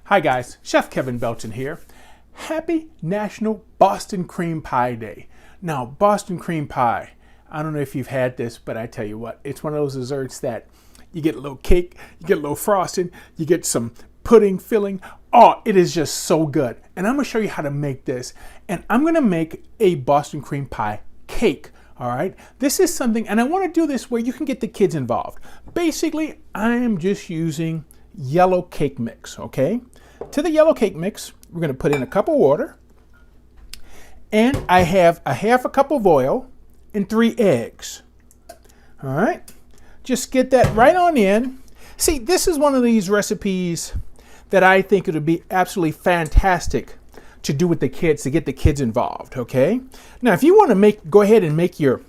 Hi guys, Chef Kevin Belton here. Happy National Boston Cream Pie Day. Now, Boston cream pie, I don't know if you've had this, but I tell you what, it's one of those desserts that you get a little cake, you get a little frosting, you get some pudding filling. Oh, it is just so good. And I'm gonna show you how to make this. And I'm gonna make a Boston cream pie cake. All right, this is something, and I want to do this where you can get the kids involved. Basically, I'm just using yellow cake mix, okay? To the yellow cake mix, we're going to put in a cup of water, and I have a half a cup of oil and 3 eggs. All right, just get that right on in. See, this is one of these recipes that I think it would be absolutely fantastic to do with the kids, to get the kids involved, okay? Now, if you want to go ahead and make your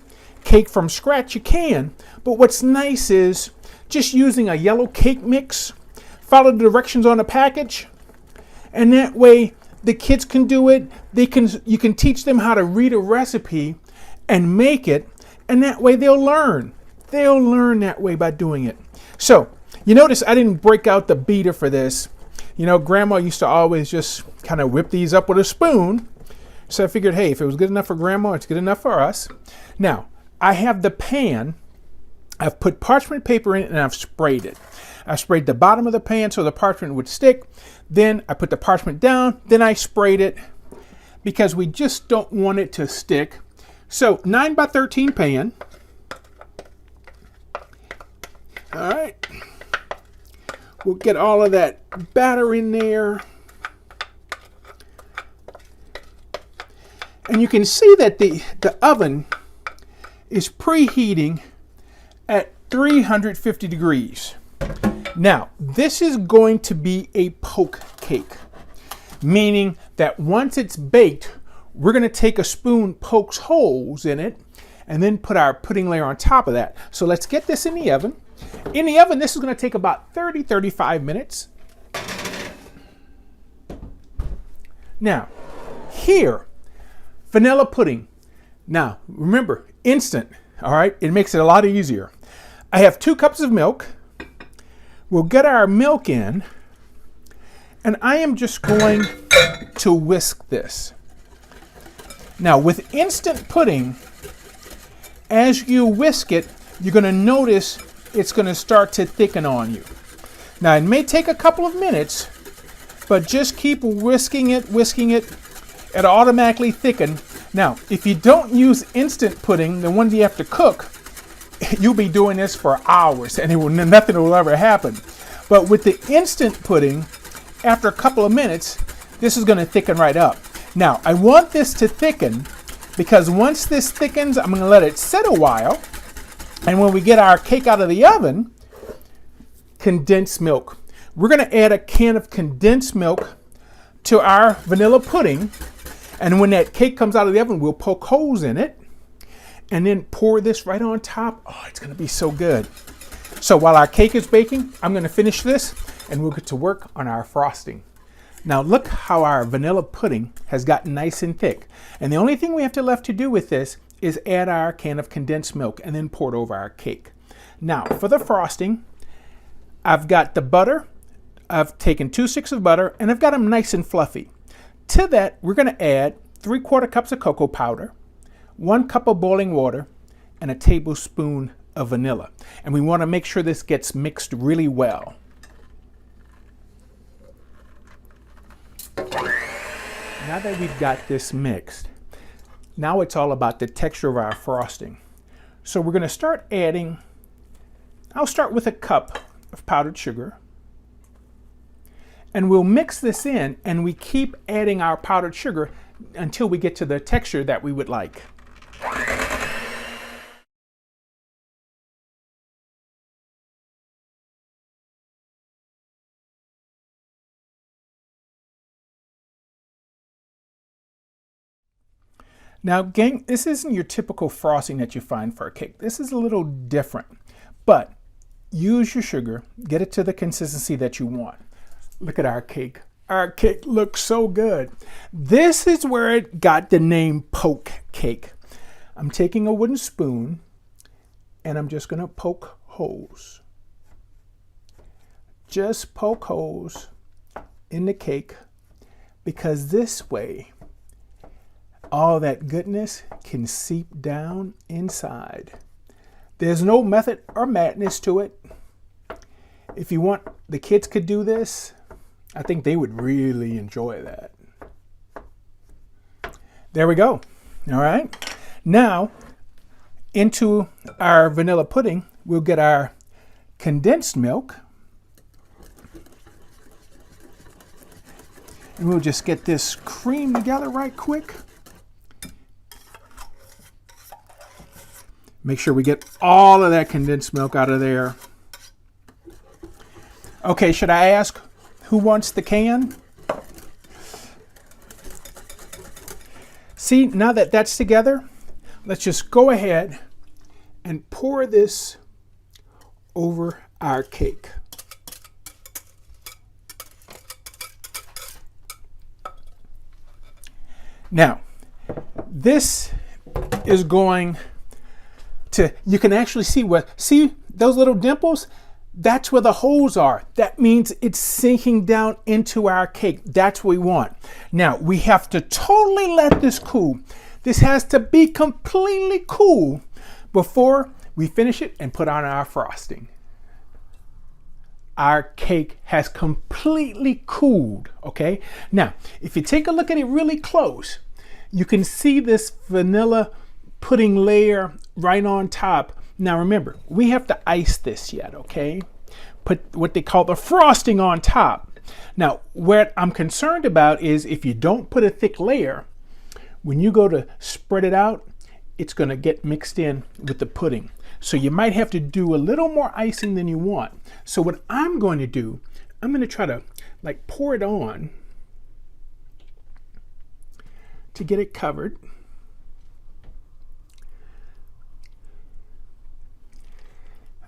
cake from scratch, you can, but what's nice is just using a yellow cake mix, follow the directions on the package, and that way the kids can do it. You can teach them how to read a recipe and make it, and that way they'll learn. They'll learn that way by doing it. So, you notice I didn't break out the beater for this. You know, Grandma used to always just kind of whip these up with a spoon. So I figured, hey, if it was good enough for Grandma, it's good enough for us. Now, I have the pan. I've put parchment paper in it and I've sprayed it. I sprayed the bottom of the pan so the parchment would stick. Then I put the parchment down. Then I sprayed it because we just don't want it to stick. So 9 by 13 pan. All right. We'll get all of that batter in there. And you can see that the oven is preheating at 350 degrees. Now, this is going to be a poke cake, meaning that once it's baked, we're going to take a spoon, pokes holes in it, and then put our pudding layer on top of that. So let's get this in the oven. In the oven, this is going to take about 30-35 minutes. Now, here, vanilla pudding. Now, remember, instant, all right? It makes it a lot easier. I have 2 cups of milk. We'll get our milk in, and I am just going to whisk this. Now, with instant pudding, as you whisk it, you're going to notice it's going to start to thicken on you. Now, it may take a couple of minutes, but just keep whisking it. It'll automatically thicken. Now, if you don't use instant pudding, the ones you have to cook, you'll be doing this for hours and nothing will ever happen. But with the instant pudding, after a couple of minutes, this is going to thicken right up. Now, I want this to thicken because once this thickens, I'm going to let it sit a while. And when we get our cake out of the oven, condensed milk. We're going to add a can of condensed milk to our vanilla pudding. And when that cake comes out of the oven, we'll poke holes in it and then pour this right on top. Oh, it's going to be so good. So while our cake is baking, I'm going to finish this and we'll get to work on our frosting. Now look how our vanilla pudding has gotten nice and thick. And the only thing we have left to do with this is add our can of condensed milk and then pour it over our cake. Now for the frosting, I've got the butter. I've taken 2 sticks of butter and I've got them nice and fluffy. To that, we're going to add 3/4 cups of cocoa powder, 1 cup of boiling water, and a tablespoon of vanilla. And we want to make sure this gets mixed really well. Now that we've got this mixed, now it's all about the texture of our frosting. So we're going to start adding, I'll start with a cup of powdered sugar. And we'll mix this in and we keep adding our powdered sugar until we get to the texture that we would like. Now, gang, this isn't your typical frosting that you find for a cake. This is a little different, but use your sugar, get it to the consistency that you want. Look at our cake. Our cake looks so good. This is where it got the name poke cake. I'm taking a wooden spoon and I'm just going to poke holes. Just poke holes in the cake, because this way all that goodness can seep down inside. There's no method or madness to it. If you want, the kids could do this. I think they would really enjoy that. There we go. All right. Now, into our vanilla pudding, we'll get our condensed milk. And we'll just get this cream together right quick. Make sure we get all of that condensed milk out of there. Okay, should I ask who wants the can? See, now that that's together, let's just go ahead and pour this over our cake. Now, this is going to, you can actually see see those little dimples? That's where the holes are. That means it's sinking down into our cake. That's what we want. Now, we have to totally let this cool. This has to be completely cool before we finish it and put on our frosting. Our cake has completely cooled, okay? Now, if you take a look at it really close, you can see this vanilla pudding layer right on top. Now remember, we have to ice this yet, okay? Put what they call the frosting on top. Now, what I'm concerned about is if you don't put a thick layer, when you go to spread it out, it's gonna get mixed in with the pudding. So you might have to do a little more icing than you want. So what I'm going to do, I'm gonna try to like pour it on to get it covered.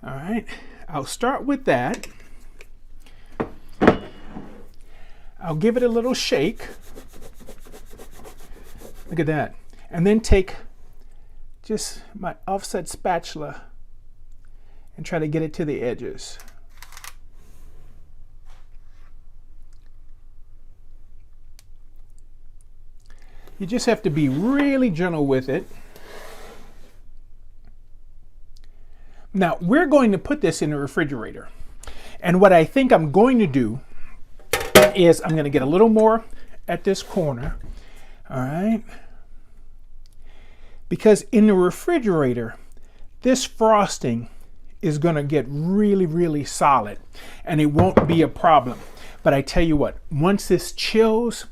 All right, I'll start with that. I'll give it a little shake. Look at that. And then take just my offset spatula and try to get it to the edges. You just have to be really gentle with it. Now, we're going to put this in the refrigerator. And what I think I'm going to do is I'm going to get a little more at this corner. All right. Because in the refrigerator, this frosting is going to get really, really solid and it won't be a problem. But I tell you what, once this chills,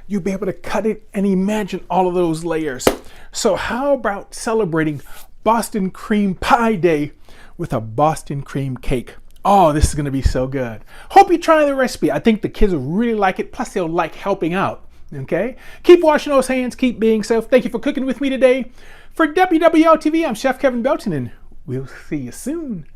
you'll be able to cut it and imagine all of those layers. So how about celebrating Boston Cream Pie Day with a Boston cream cake? Oh, this is going to be so good. Hope you try the recipe. I think the kids will really like it. Plus, they'll like helping out. Okay? Keep washing those hands. Keep being safe. Thank you for cooking with me today. For WWLTV, I'm Chef Kevin Belton, and we'll see you soon.